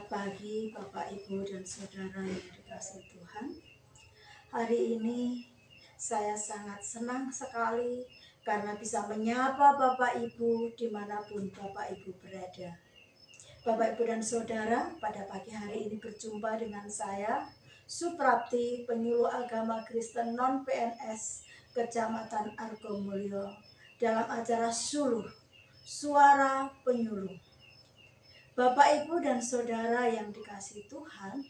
Selamat pagi Bapak, Ibu, dan Saudara yang dikasihi Tuhan. Hari ini saya sangat senang sekali karena bisa menyapa Bapak Ibu dimanapun Bapak Ibu berada. Bapak Ibu dan Saudara, pada pagi hari ini berjumpa dengan saya, Suprapti, penyuluh agama Kristen non-PNS Kecamatan Argomulyo, dalam acara Suluh, Suara Penyuluh. Bapak, Ibu, dan Saudara yang dikasihi Tuhan,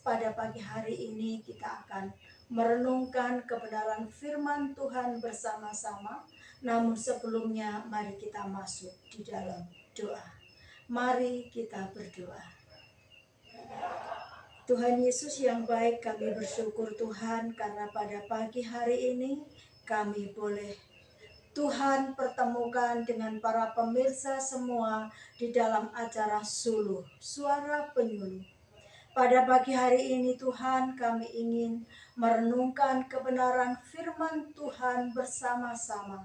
pada pagi hari ini kita akan merenungkan kebenaran firman Tuhan bersama-sama. Namun sebelumnya mari kita masuk di dalam doa. Mari kita berdoa. Tuhan Yesus yang baik, kami bersyukur Tuhan karena pada pagi hari ini kami boleh Tuhan pertemukan dengan para pemirsa semua di dalam acara Suluh, Suara Penyuluh. Pada pagi hari ini Tuhan, kami ingin merenungkan kebenaran firman Tuhan bersama-sama.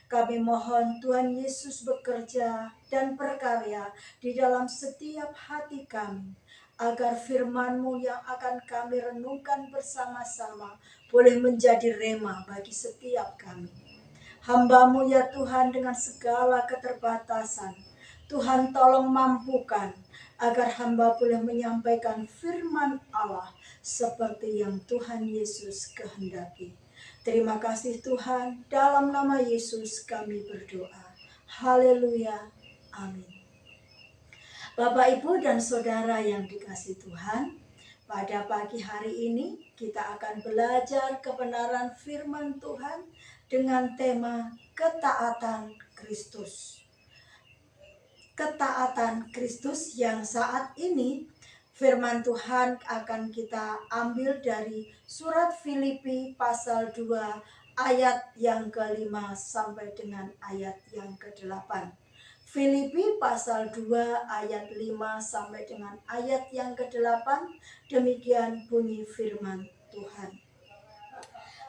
Kami mohon Tuhan Yesus bekerja dan berkarya di dalam setiap hati kami, agar firman-Mu yang akan kami renungkan bersama-sama boleh menjadi rema bagi setiap kami. Hamba-Mu ya Tuhan, dengan segala keterbatasan, Tuhan tolong mampukan agar hamba boleh menyampaikan firman Allah seperti yang Tuhan Yesus kehendaki. Terima kasih Tuhan, dalam nama Yesus kami berdoa. Haleluya, amin. Bapak, Ibu, dan Saudara yang dikasihi Tuhan, pada pagi hari ini kita akan belajar kebenaran firman Tuhan dengan tema ketaatan Kristus. Ketaatan Kristus yang saat ini firman Tuhan akan kita ambil dari surat Filipi pasal 2 ayat yang ke-5 sampai dengan ayat yang ke-8. Filipi pasal 2 ayat 5 sampai dengan ayat yang ke-8, demikian bunyi firman Tuhan.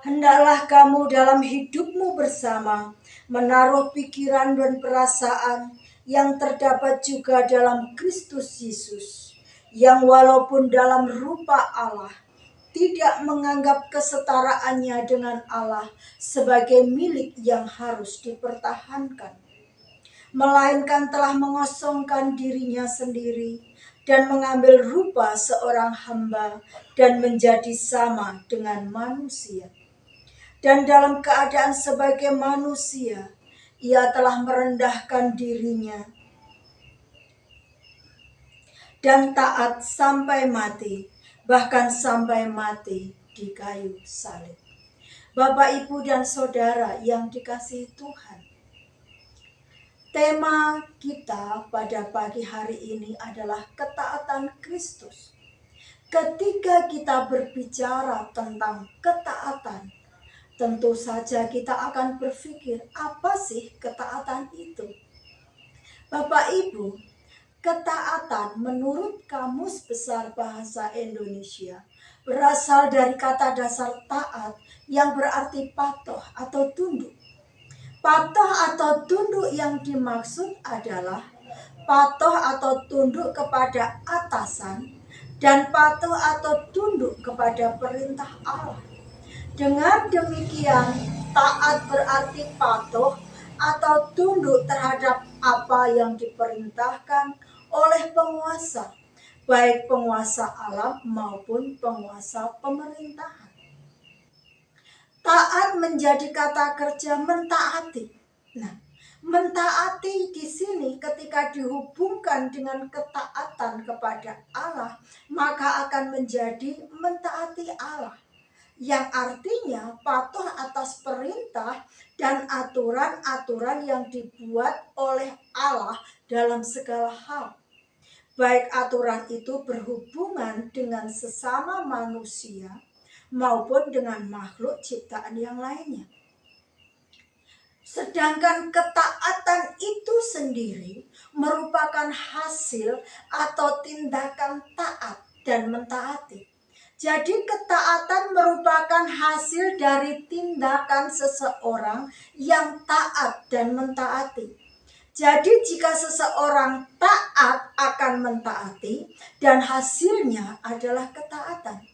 Hendaklah kamu dalam hidupmu bersama menaruh pikiran dan perasaan yang terdapat juga dalam Kristus Yesus, yang walaupun dalam rupa Allah, tidak menganggap kesetaraannya dengan Allah sebagai milik yang harus dipertahankan, melainkan telah mengosongkan dirinya sendiri dan mengambil rupa seorang hamba dan menjadi sama dengan manusia. Dan dalam keadaan sebagai manusia, ia telah merendahkan dirinya dan taat sampai mati, bahkan sampai mati di kayu salib. Bapak, Ibu, dan Saudara yang dikasihi Tuhan, tema kita pada pagi hari ini adalah ketaatan Kristus. Ketika kita berbicara tentang ketaatan, tentu saja kita akan berpikir, apa sih ketaatan itu? Bapak, Ibu, ketaatan menurut Kamus Besar Bahasa Indonesia berasal dari kata dasar taat yang berarti patuh atau tunduk. Patuh atau tunduk yang dimaksud adalah patuh atau tunduk kepada atasan dan patuh atau tunduk kepada perintah Allah. Dengan demikian, taat berarti patuh atau tunduk terhadap apa yang diperintahkan oleh penguasa, baik penguasa alam maupun penguasa pemerintahan. Taat menjadi kata kerja mentaati. Nah, mentaati di sini ketika dihubungkan dengan ketaatan kepada Allah, maka akan menjadi mentaati Allah, yang artinya patuh atas perintah dan aturan-aturan yang dibuat oleh Allah dalam segala hal. Baik aturan itu berhubungan dengan sesama manusia maupun dengan makhluk ciptaan yang lainnya. Sedangkan ketaatan itu sendiri merupakan hasil atau tindakan taat dan mentaati. Jadi ketaatan merupakan hasil dari tindakan seseorang yang taat dan mentaati. Jadi jika seseorang taat akan mentaati dan hasilnya adalah ketaatan.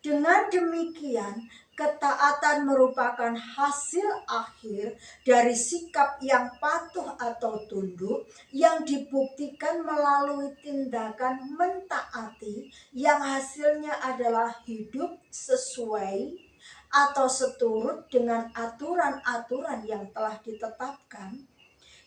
Dengan demikian, ketaatan merupakan hasil akhir dari sikap yang patuh atau tunduk yang dibuktikan melalui tindakan mentaati yang hasilnya adalah hidup sesuai atau seturut dengan aturan-aturan yang telah ditetapkan,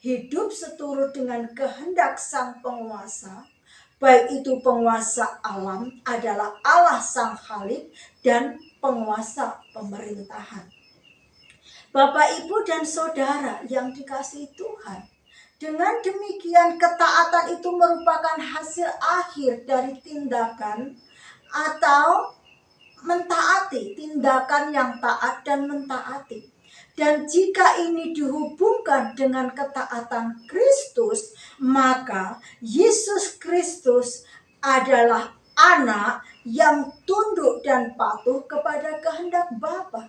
hidup seturut dengan kehendak sang penguasa, baik itu penguasa alam adalah Allah sang Khalik dan penguasa pemerintahan. Bapak, Ibu, dan Saudara yang dikasihi Tuhan, dengan demikian ketaatan itu merupakan hasil akhir dari tindakan atau mentaati, tindakan yang taat dan mentaati. Dan jika ini dihubungkan dengan ketaatan Kristus, maka Yesus Kristus adalah anak yang tunduk dan patuh kepada kehendak Bapa.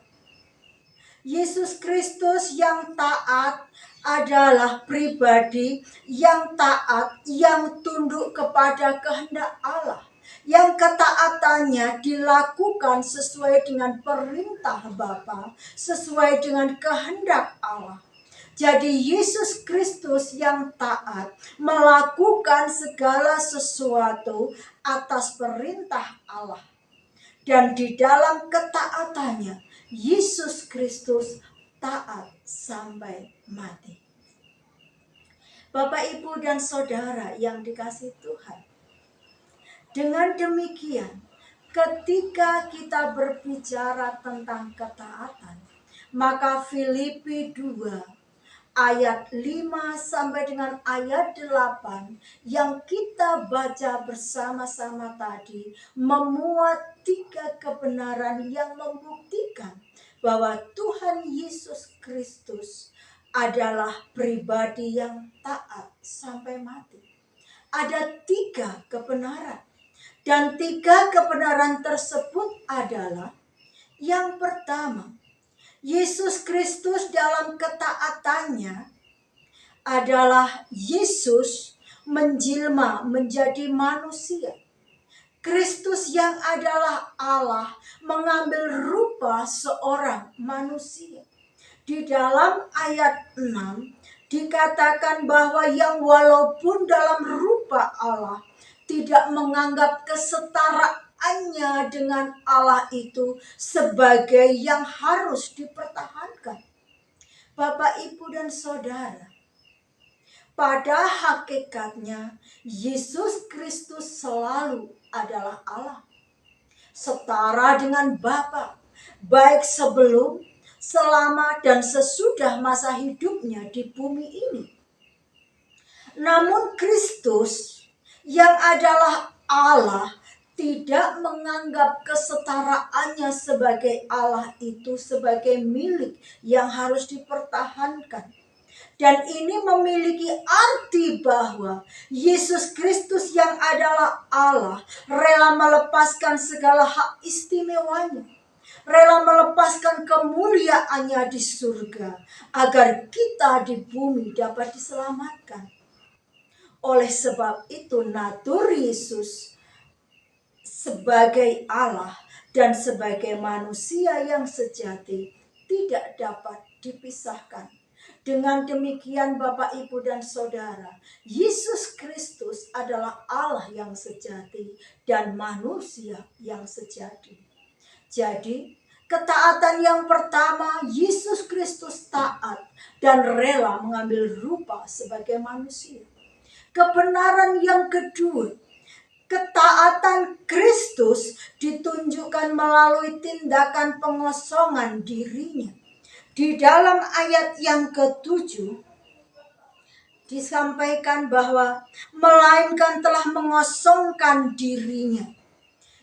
Yesus Kristus yang taat adalah pribadi yang taat, yang tunduk kepada kehendak Allah, yang ketaatannya dilakukan sesuai dengan perintah Bapa, sesuai dengan kehendak Allah. Jadi Yesus Kristus yang taat melakukan segala sesuatu atas perintah Allah. Dan di dalam ketaatannya, Yesus Kristus taat sampai mati. Bapak, Ibu, dan Saudara yang dikasihi Tuhan, dengan demikian, ketika kita berbicara tentang ketaatan, maka Filipi 2 ayat 5 sampai dengan ayat 8 yang kita baca bersama-sama tadi memuat 3 kebenaran yang membuktikan bahwa Tuhan Yesus Kristus adalah pribadi yang taat sampai mati. Ada 3 kebenaran, dan 3 kebenaran tersebut adalah: yang pertama, Yesus Kristus dalam ketaatannya adalah Yesus menjelma menjadi manusia. Kristus yang adalah Allah mengambil rupa seorang manusia. Di dalam ayat 6 dikatakan bahwa yang walaupun dalam rupa Allah tidak menganggap kesetaraannya dengan Allah itu sebagai yang harus dipertahankan. Bapak, Ibu, dan Saudara, pada hakikatnya Yesus Kristus selalu adalah Allah, setara dengan Bapa, baik sebelum, selama, dan sesudah masa hidupnya di bumi ini. Namun Kristus yang adalah Allah tidak menganggap kesetaraannya sebagai Allah itu sebagai milik yang harus dipertahankan. Dan ini memiliki arti bahwa Yesus Kristus yang adalah Allah rela melepaskan segala hak istimewanya, rela melepaskan kemuliaannya di surga agar kita di bumi dapat diselamatkan. Oleh sebab itu, natur Yesus sebagai Allah dan sebagai manusia yang sejati tidak dapat dipisahkan. Dengan demikian, Bapak, Ibu, dan Saudara, Yesus Kristus adalah Allah yang sejati dan manusia yang sejati. Jadi, ketaatan yang pertama, Yesus Kristus taat dan rela mengambil rupa sebagai manusia. Kebenaran yang kedua, ketaatan Kristus ditunjukkan melalui tindakan pengosongan dirinya. Di dalam ayat yang ke-7 disampaikan bahwa melainkan telah mengosongkan dirinya.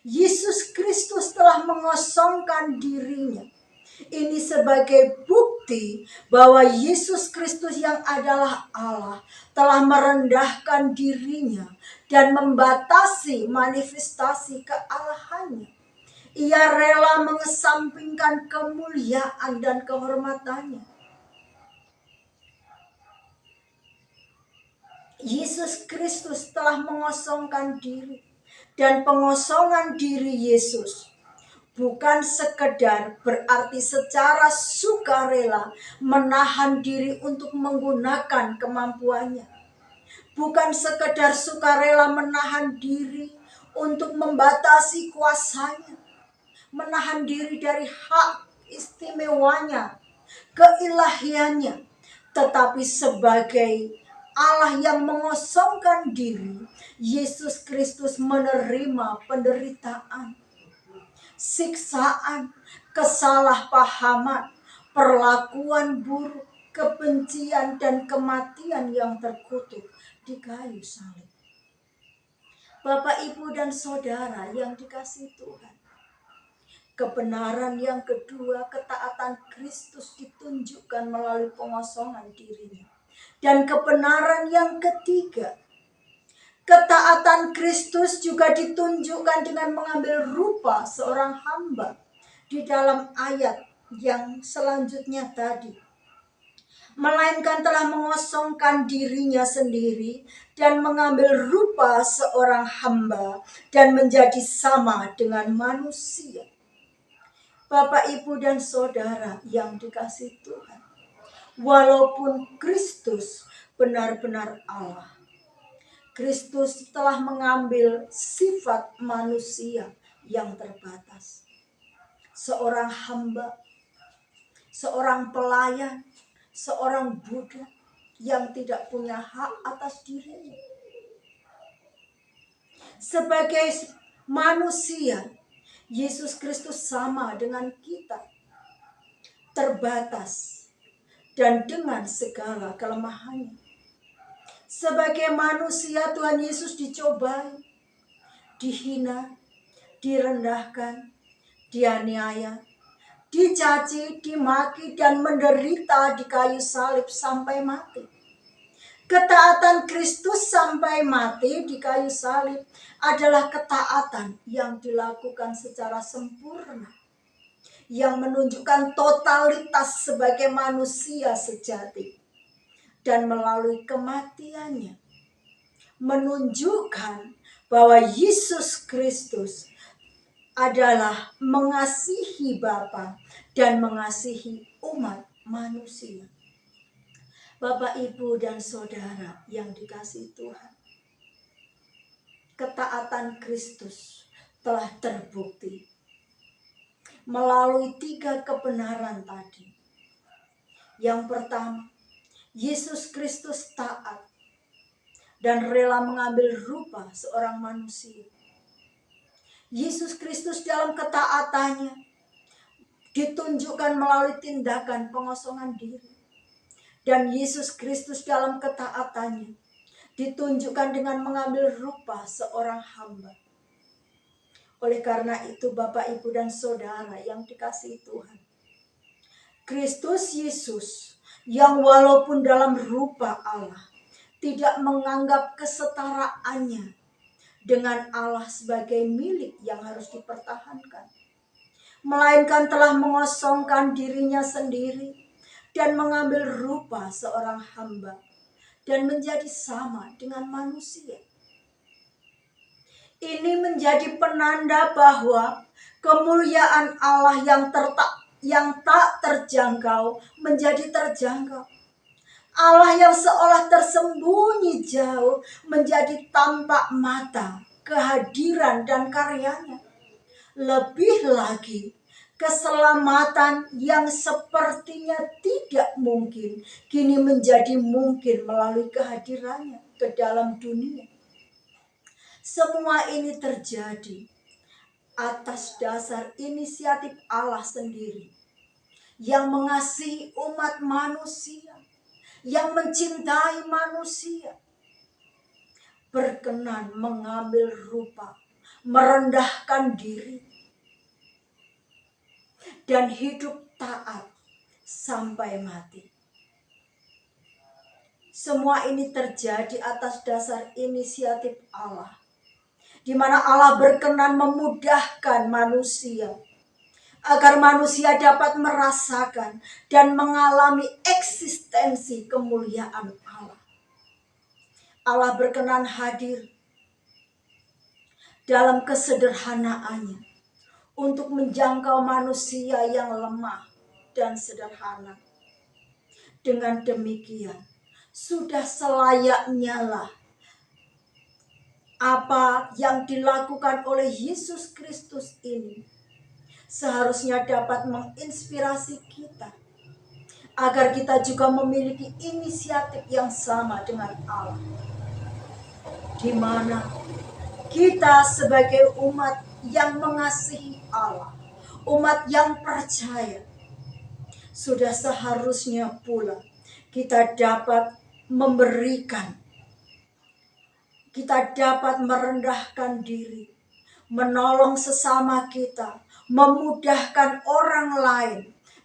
Yesus Kristus telah mengosongkan dirinya. Ini sebagai bukti bahwa Yesus Kristus yang adalah Allah telah merendahkan dirinya dan membatasi manifestasi kealahannya. Ia rela mengesampingkan kemuliaan dan kehormatannya. Yesus Kristus telah mengosongkan diri. Dan pengosongan diri Yesus bukan sekedar berarti secara sukarela menahan diri untuk menggunakan kemampuannya. Bukan sekedar sukarela menahan diri untuk membatasi kuasanya. Menahan diri dari hak istimewanya, keilahiannya. Tetapi sebagai Allah yang mengosongkan diri, Yesus Kristus menerima penderitaan, siksaan, kesalahpahaman, perlakuan buruk, kebencian dan kematian yang terkutuk di kayu salib. Bapak, Ibu dan Saudara yang dikasihi Tuhan, kebenaran yang kedua, ketaatan Kristus ditunjukkan melalui pengosongan dirinya. Dan kebenaran yang ketiga, ketaatan Kristus juga ditunjukkan dengan mengambil rupa seorang hamba di dalam ayat yang selanjutnya tadi. Melainkan telah mengosongkan dirinya sendiri dan mengambil rupa seorang hamba dan menjadi sama dengan manusia. Bapak, Ibu dan Saudara yang dikasihi Tuhan, walaupun Kristus benar-benar Allah, Kristus telah mengambil sifat manusia yang terbatas. Seorang hamba, seorang pelayan, seorang budak yang tidak punya hak atas dirinya. Sebagai manusia, Yesus Kristus sama dengan kita, terbatas dan dengan segala kelemahannya. Sebagai manusia, Tuhan Yesus dicobai, dihina, direndahkan, dianiaya, dicaci, dimaki, dan menderita di kayu salib sampai mati. Ketaatan Kristus sampai mati di kayu salib adalah ketaatan yang dilakukan secara sempurna, yang menunjukkan totalitas sebagai manusia sejati. Dan melalui kematiannya menunjukkan bahwa Yesus Kristus adalah mengasihi Bapa dan mengasihi umat manusia. Bapak, Ibu dan Saudara yang dikasihi Tuhan, ketaatan Kristus telah terbukti melalui 3 kebenaran tadi. Yang pertama, Yesus Kristus taat dan rela mengambil rupa seorang manusia. Yesus Kristus dalam ketaatannya ditunjukkan melalui tindakan pengosongan diri. Dan Yesus Kristus dalam ketaatannya ditunjukkan dengan mengambil rupa seorang hamba. Oleh karena itu, Bapak, Ibu dan Saudara yang dikasihi Tuhan, Kristus Yesus yang walaupun dalam rupa Allah tidak menganggap kesetaraannya dengan Allah sebagai milik yang harus dipertahankan, melainkan telah mengosongkan dirinya sendiri dan mengambil rupa seorang hamba dan menjadi sama dengan manusia. Ini menjadi penanda bahwa kemuliaan Allah yang tak terjangkau menjadi terjangkau. Allah yang seolah tersembunyi jauh menjadi tampak mata kehadiran dan karyanya. Lebih lagi, keselamatan yang sepertinya tidak mungkin kini menjadi mungkin melalui kehadirannya ke dalam dunia. Semua ini terjadi atas dasar inisiatif Allah sendiri yang mengasihi umat manusia, yang mencintai manusia, berkenan mengambil rupa, merendahkan diri, dan hidup taat sampai mati. Semua ini terjadi atas dasar inisiatif Allah, di mana Allah berkenan memudahkan manusia agar manusia dapat merasakan dan mengalami eksistensi kemuliaan Allah. Allah berkenan hadir dalam kesederhanaannya untuk menjangkau manusia yang lemah dan sederhana. Dengan demikian, sudah selayaknya lah apa yang dilakukan oleh Yesus Kristus ini seharusnya dapat menginspirasi kita agar kita juga memiliki inisiatif yang sama dengan Allah, di mana kita sebagai umat yang mengasihi Allah, umat yang percaya, sudah seharusnya pula kita dapat memberikan, kita dapat merendahkan diri, menolong sesama kita, memudahkan orang lain,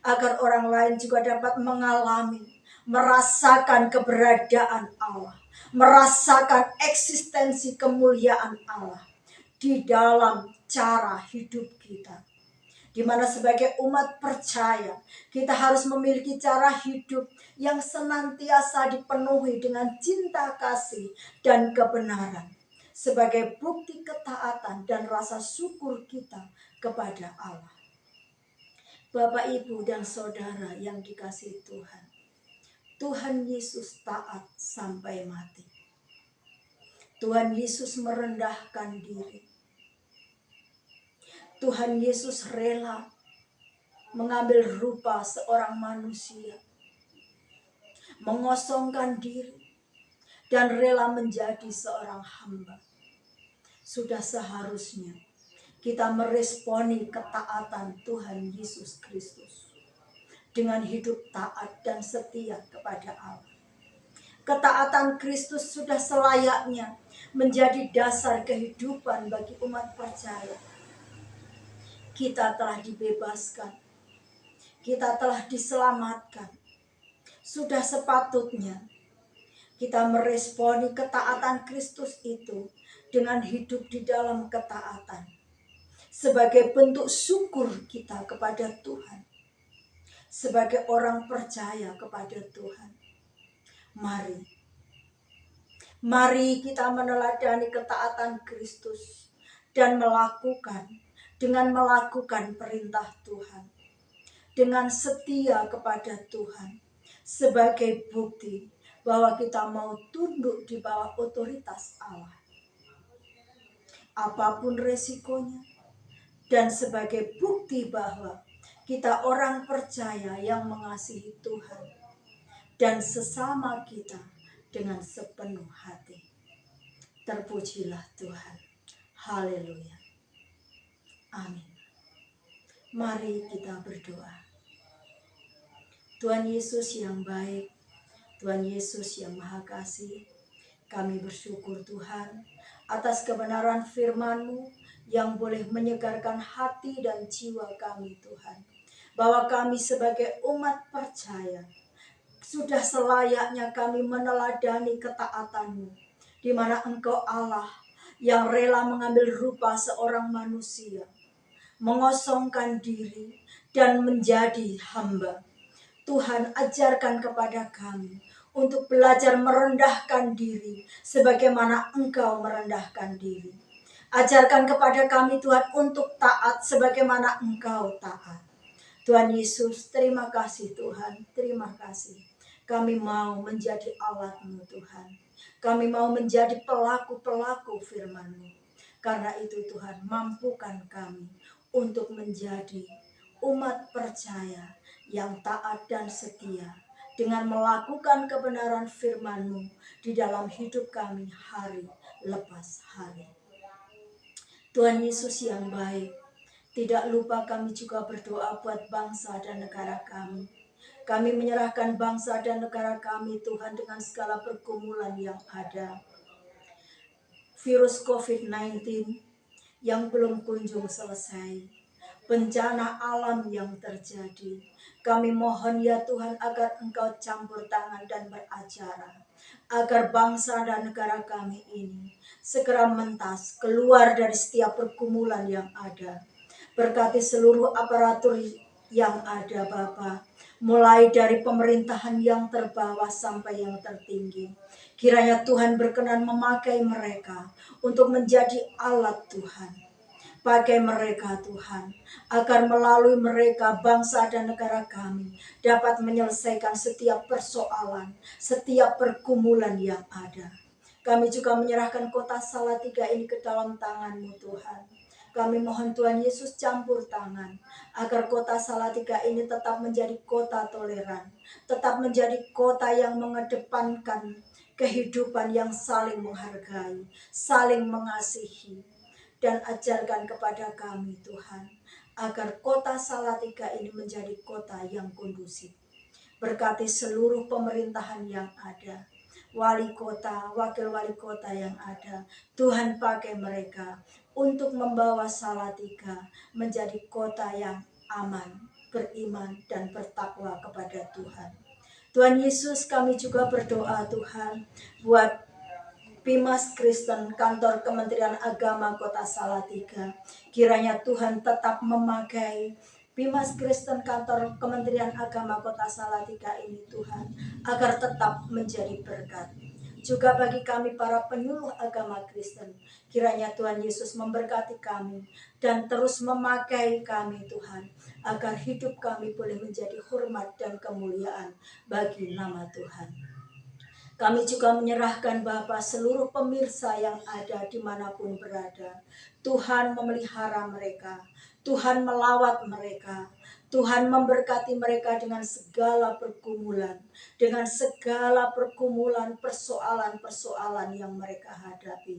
agar orang lain juga dapat mengalami, merasakan keberadaan Allah, merasakan eksistensi kemuliaan Allah di dalam cara hidup kita. Di mana sebagai umat percaya, kita harus memiliki cara hidup yang senantiasa dipenuhi dengan cinta kasih dan kebenaran, sebagai bukti ketaatan dan rasa syukur kita kepada Allah. Bapak, Ibu, dan Saudara yang dikasihi Tuhan, Tuhan Yesus taat sampai mati. Tuhan Yesus merendahkan diri. Tuhan Yesus rela mengambil rupa seorang manusia, mengosongkan diri, dan rela menjadi seorang hamba. Sudah seharusnya kita meresponi ketaatan Tuhan Yesus Kristus dengan hidup taat dan setia kepada Allah. Ketaatan Kristus sudah selayaknya menjadi dasar kehidupan bagi umat percaya. Kita telah dibebaskan, kita telah diselamatkan. Sudah sepatutnya kita meresponi ketaatan Kristus itu dengan hidup di dalam ketaatan, sebagai bentuk syukur kita kepada Tuhan, sebagai orang percaya kepada Tuhan. Mari kita meneladani ketaatan Kristus dan dengan melakukan perintah Tuhan, dengan setia kepada Tuhan, sebagai bukti bahwa kita mau tunduk di bawah otoritas Allah, apapun resikonya, dan sebagai bukti bahwa kita orang percaya yang mengasihi Tuhan dan sesama kita dengan sepenuh hati. Terpujilah Tuhan. Haleluya. Amin. Mari kita berdoa. Tuhan Yesus yang baik, Tuhan Yesus yang maha kasih, kami bersyukur Tuhan atas kebenaran firman-Mu yang boleh menyegarkan hati dan jiwa kami Tuhan. Bahwa kami sebagai umat percaya, sudah selayaknya kami meneladani ketaatan-Mu, di mana Engkau Allah yang rela mengambil rupa seorang manusia, mengosongkan diri dan menjadi hamba. Tuhan, ajarkan kepada kami untuk belajar merendahkan diri sebagaimana Engkau merendahkan diri. Ajarkan kepada kami Tuhan untuk taat sebagaimana Engkau taat. Tuhan Yesus, terima kasih Tuhan, terima kasih. Kami mau menjadi alat-Mu Tuhan. Kami mau menjadi pelaku-pelaku firman-Mu. Karena itu Tuhan, mampukan kami untuk menjadi umat percaya yang taat dan setia dengan melakukan kebenaran firman-Mu di dalam hidup kami hari lepas hari. Tuhan Yesus yang baik, tidak lupa kami juga berdoa buat bangsa dan negara kami. Kami menyerahkan bangsa dan negara kami Tuhan dengan segala pergumulan yang ada. Virus COVID-19 yang belum kunjung selesai, bencana alam yang terjadi. Kami mohon ya Tuhan agar Engkau campur tangan dan beracara, agar bangsa dan negara kami ini segera mentas keluar dari setiap pergumulan yang ada. Berkati seluruh aparatur yang ada Bapa, mulai dari pemerintahan yang terbawah sampai yang tertinggi. Kiranya Tuhan berkenan memakai mereka untuk menjadi alat Tuhan. Pakai mereka Tuhan, agar melalui mereka bangsa dan negara kami dapat menyelesaikan setiap persoalan, setiap pergumulan yang ada. Kami juga menyerahkan kota Salatiga ini ke dalam tangan-Mu Tuhan. Kami mohon Tuhan Yesus campur tangan, agar kota Salatiga ini tetap menjadi kota toleran, tetap menjadi kota yang mengedepankan kehidupan yang saling menghargai, saling mengasihi, dan ajarkan kepada kami Tuhan, agar kota Salatiga ini menjadi kota yang kondusif. Berkati seluruh pemerintahan yang ada, wali kota, wakil wali kota yang ada. Tuhan pakai mereka untuk membawa Salatiga menjadi kota yang aman, beriman, dan bertakwa kepada Tuhan. Tuhan Yesus, kami juga berdoa Tuhan buat Pimas Kristen, kantor Kementerian Agama Kota Salatiga. Kiranya Tuhan tetap memakai Pimas Kristen, kantor Kementerian Agama Kota Salatiga ini Tuhan, agar tetap menjadi berkat. Juga bagi kami para penyuluh agama Kristen, kiranya Tuhan Yesus memberkati kami dan terus memakai kami Tuhan, agar hidup kami boleh menjadi hormat dan kemuliaan bagi nama Tuhan. Kami juga menyerahkan Bapa seluruh pemirsa yang ada dimanapun berada. Tuhan memelihara mereka, Tuhan melawat mereka, Tuhan memberkati mereka dengan segala pergumulan, dengan segala pergumulan, persoalan-persoalan yang mereka hadapi.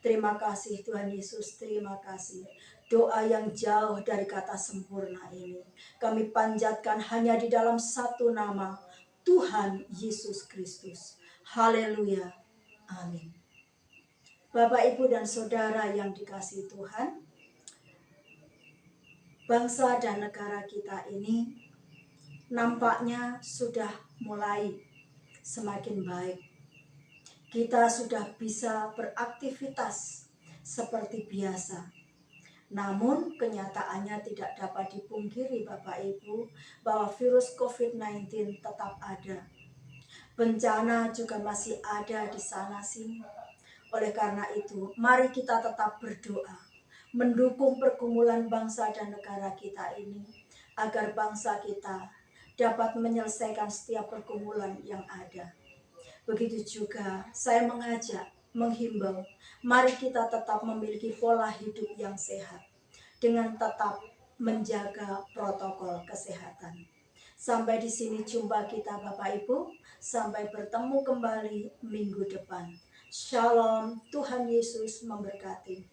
Terima kasih Tuhan Yesus, terima kasih. Doa yang jauh dari kata sempurna ini kami panjatkan hanya di dalam satu nama, Tuhan Yesus Kristus. Haleluya. Amin. Bapak, Ibu, dan Saudara yang dikasihi Tuhan, bangsa dan negara kita ini nampaknya sudah mulai semakin baik. Kita sudah bisa beraktivitas seperti biasa. Namun kenyataannya tidak dapat dipungkiri Bapak Ibu bahwa virus COVID-19 tetap ada. Bencana juga masih ada di sana sini. Oleh karena itu, mari kita tetap berdoa, mendukung pergumulan bangsa dan negara kita ini, agar bangsa kita dapat menyelesaikan setiap pergumulan yang ada. Begitu juga saya mengajak, menghimbau, mari kita tetap memiliki pola hidup yang sehat, dengan tetap menjaga protokol kesehatan. Sampai di sini jumpa kita Bapak Ibu, sampai bertemu kembali minggu depan. Shalom, Tuhan Yesus memberkati.